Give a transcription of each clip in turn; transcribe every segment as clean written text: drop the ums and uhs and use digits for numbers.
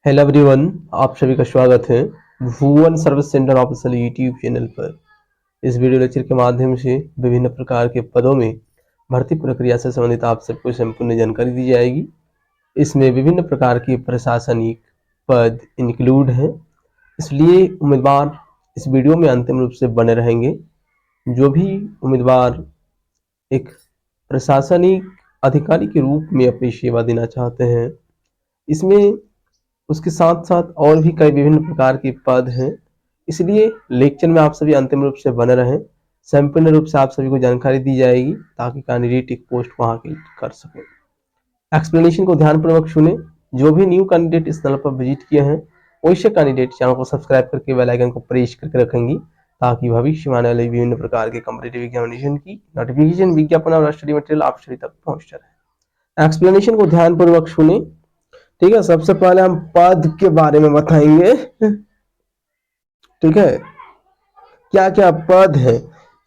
Hello everyone, आप सभी का स्वागत है Bhuvan service centre official YouTube channel पर। इस वीडियो लेक्चर के माध्यम से विभिन्न प्रकार के पदों में भर्ती प्रक्रिया से संबंधित आप सबको संपूर्ण जानकारी दी जाएगी। इसमें विभिन्न प्रकार के प्रशासनिक पद इंक्लूड हैं, इसलिए उम्मीदवार इस वीडियो में अंतिम रूप से बने रहेंगे। जो भी उम्मीदवार एक प्रशासनिक अधिकारी के रूप में अपनी सेवा देना चाहते हैं, इसमें उसके साथ साथ और भी कई विभिन्न प्रकार के पद हैं, इसलिए लेक्चर में आप सभी अंतिम रूप से बने रहें। संपूर्ण रूप से आप सभी को जानकारी दी जाएगी ताकि कैंडिडेट एक पोस्ट को हासिल कर सके। एक्सप्लेनेशन को ध्यानपूर्वक सुने। जो भी न्यू कैंडिडेट इस चैनल पर विजिट किए हैं, वैसे कैंडिडेट चैनल को सब्सक्राइब करके बेल आइकन को प्रेस करके रखेंगी ताकि भविष्य में आने वाले विभिन्न प्रकार के कॉम्पिटिटिव एग्जामिनेशन की नोटिफिकेशन, विज्ञापन और स्टडी मटेरियल आप सभी तक पहुंचता रहे। एक्सप्लेनेशन को ध्यानपूर्वक सुने। ठीक है, सबसे पहले हम पद के बारे में बताएंगे। ठीक है, क्या क्या पद है,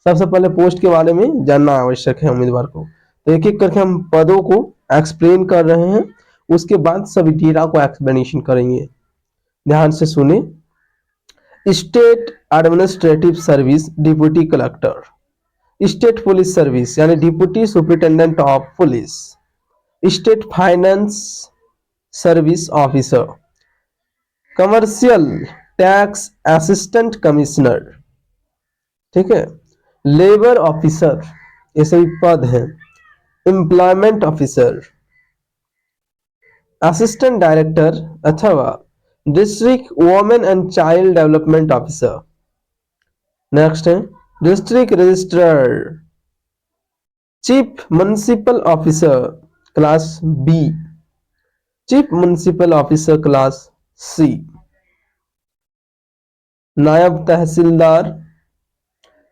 सबसे पहले पोस्ट के बारे में जानना आवश्यक है उम्मीदवार को। तो एक एक करके हम पदों को एक्सप्लेन कर रहे हैं, उसके बाद सभी डेटा को एक्सप्लेनेशन करेंगे। ध्यान से सुने। State administrative service deputy collector, state police service यानी deputy superintendent of police, state finance service officer, commercial tax assistant commissioner, ठीक है, लेबर ऑफिसर, ये सभी पद हैं। एम्प्लॉयमेंट ऑफिसर, असिस्टेंट डायरेक्टर अथवा district women and child development officer. Next है district registrar, chief municipal officer class B, chief municipal officer class C, naib tehsildar,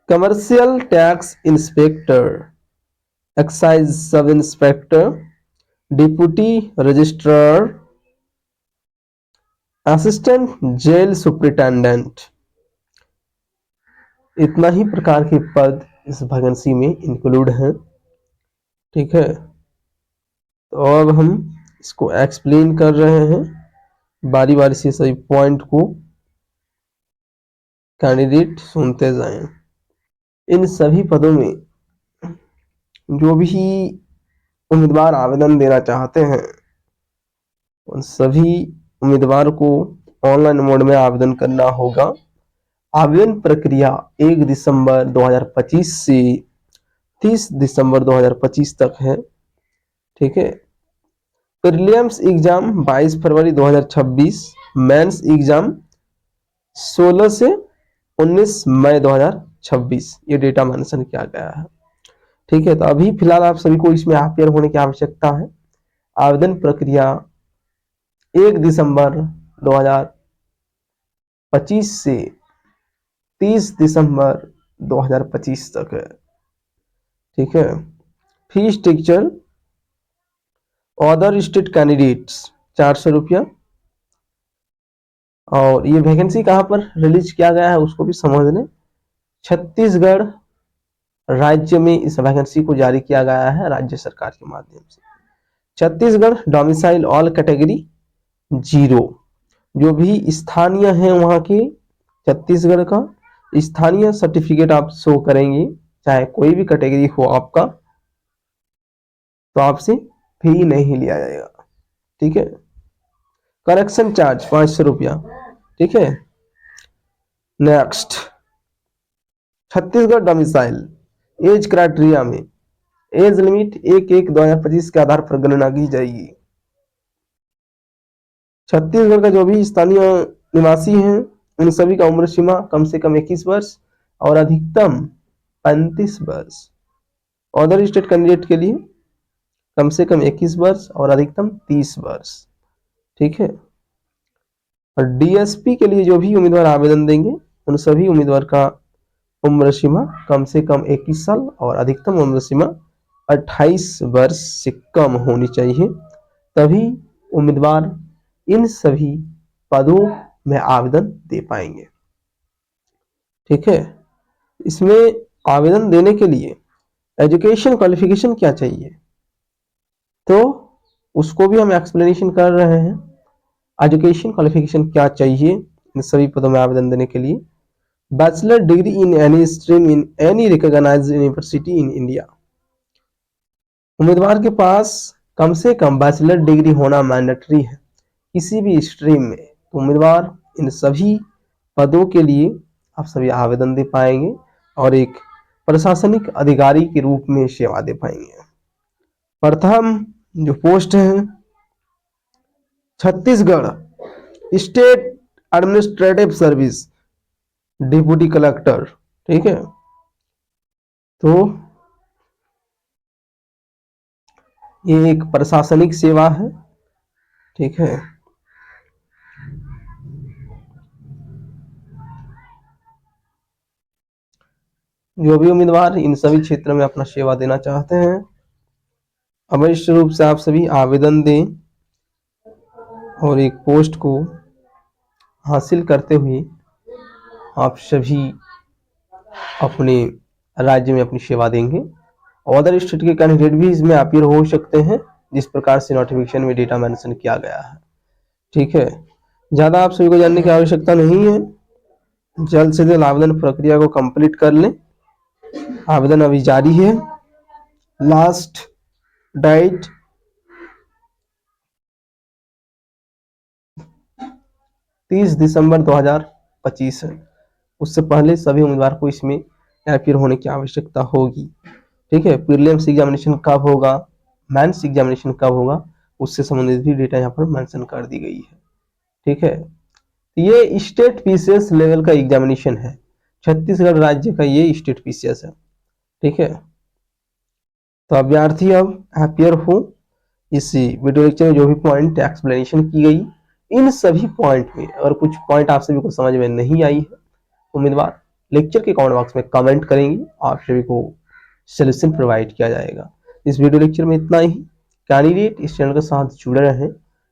commercial tax inspector, excise sub inspector, deputy registrar, assistant jail superintendent. इतना ही प्रकार के पद इस vacancy में include हैं। ठीक है, तो अब हम इसको एक्सप्लेन कर रहे हैं बारी बारी से, सभी पॉइंट को कैंडिडेट सुनते जाएं। इन सभी पदों में जो भी उम्मीदवार आवेदन देना चाहते हैं, उन सभी उम्मीदवार को ऑनलाइन मोड में आवेदन करना होगा। आवेदन प्रक्रिया 1 दिसंबर 2025 से 30 दिसंबर 2025 तक है। ठीक है, प्रीलिम्स एग्जाम 22 फरवरी 2026, मेंस एग्जाम 16 से 19 मई 2026, ये डेटा मेंशन किया गया है। ठीक है, तो अभी फिलहाल आप सभी को इसमें अपियर होने की आवश्यकता है। आवेदन प्रक्रिया 1 दिसंबर 2025 से 30 दिसंबर 2025 तक है। ठीक है, fees structure other state candidates 400 रुपया। और ये वैकेंसी कहाँ पर रिलीज किया गया है उसको भी समझ लें। छत्तीसगढ़ राज्य में इस वैकेंसी को जारी किया गया है राज्य सरकार के माध्यम से। छत्तीसगढ़ डोमिसाइल ऑल कैटेगरी 0, जो भी स्थानीय है वहां के छत्तीसगढ़ का स्थानीय सर्टिफिकेट आप शो करेंगे, चाहे कोई भी कैटेगरी हो आपका, तो आपसे फी नहीं लिया जाएगा। ठीक है, करेक्शन चार्ज 500 रुपया। ठीक है, next Chhattisgarh domicile age criteria में एज लिमिट 1/1/2025 के आधार पर गणना की जाएगी। छत्तीसगढ़ का जो भी स्थानीय निवासी हैं, उन सभी का उम्र सीमा कम से कम 21 वर्ष और अधिकतम 35 वर्ष। अदर स्टेट कैंडिडेट के लिए कम से कम 21 वर्ष और अधिकतम 30 वर्ष। ठीक है, और डीएसपी के लिए जो भी उम्मीदवार आवेदन देंगे, उन सभी उम्मीदवार का उम्र सीमा कम से कम 21 साल और अधिकतम उम्र सीमा 28 वर्ष से कम होनी चाहिए, तभी उम्मीदवार इन सभी पदों में आवेदन दे पाएंगे। ठीक है, इसमें आवेदन देने के लिए एजुकेशन क्वालिफिकेशन क्या चाहिए, तो उसको भी हम एक्सप्लेनेशन कर रहे हैं। एजुकेशन क्वालिफिकेशन क्या चाहिए इन सभी पदों में आवेदन देने के लिए? Bachelor degree in any stream in any recognised university in India. उम्मीदवार के पास कम से कम बैचलर डिग्री होना मैंडेटरी है किसी भी स्ट्रीम में। तो उम्मीदवार इन सभी पदों के लिए आप सभी आवेदन दे पाएंगे और एक प्रशासनिक अधिकारी के रूप में सेवा दे पाएंगे। प्रथम जो पोस्ट है Chhattisgarh state administrative service deputy collector, ठीक है। तो ये एक प्रशासनिक सेवा है, ठीक है। जो भी उम्मीदवार इन सभी क्षेत्रों में अपना सेवा देना चाहते हैं अवश्य रूप से आप सभी आवेदन दें और एक पोस्ट को हासिल करते हुए आप सभी अपने राज्य में अपनी सेवा देंगे। अदर स्टेट के कैंडिडेट भी इसमें अपीयर हो सकते हैं जिस प्रकार से नोटिफिकेशन में डेटा मेंशन किया गया है, ठीक है। ज्यादा आप सभी को जानने की आवश्यकता नहीं है, जल्द से जल्द आवेदन प्रक्रिया को कंप्लीट कर लें। आवेदन अभी जारी है, लास्ट डेट 30 दिसंबर 2025 है। उससे पहले सभी उम्मीदवार को इसमें अपीयर होने की आवश्यकता होगी, ठीक है। प्रीलिम्स एग्जामिनेशन कब होगा, मेंस एग्जामिनेशन कब होगा, उससे संबंधित भी डेटा यहाँ पर मेंशन कर दी गई है, ठीक है। ये स्टेट पीसीएस लेवल का एग्जामिनेशन है, छत्तीसगढ़ राज्य का ये स्टेट पीसीएस है, ठीक है। तो अभ्यर्थी अब अपीयर हो। इस वीडियो लेक्चर में जो भी पॉइंट एक्सप्लेनेशन की गई इन सभी पॉइंट में अगर कुछ पॉइंट आप सभी को समझ में नहीं आई है, उम्मीदवार लेक्चर के कमेंट बॉक्स में कमेंट करेंगे, आप सभी को सॉल्यूशन प्रोवाइड किया जाएगा। इस वीडियो लेक्चर में इतना ही। कैंडिडेट इस चैनल के साथ जुड़े रहें।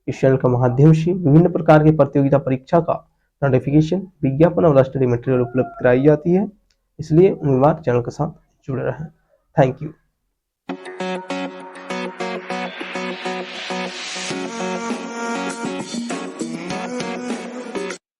इस चैनल के माध्यम से विभिन्न प्रकार की प्रतियोगिता परीक्षा का नोटिफिकेशन, विज्ञापन और स्टडी मटेरियल उपलब्ध कराई जाती है, इसलिए उम्मीदवार चैनल के साथ जुड़े रहें। Thank you.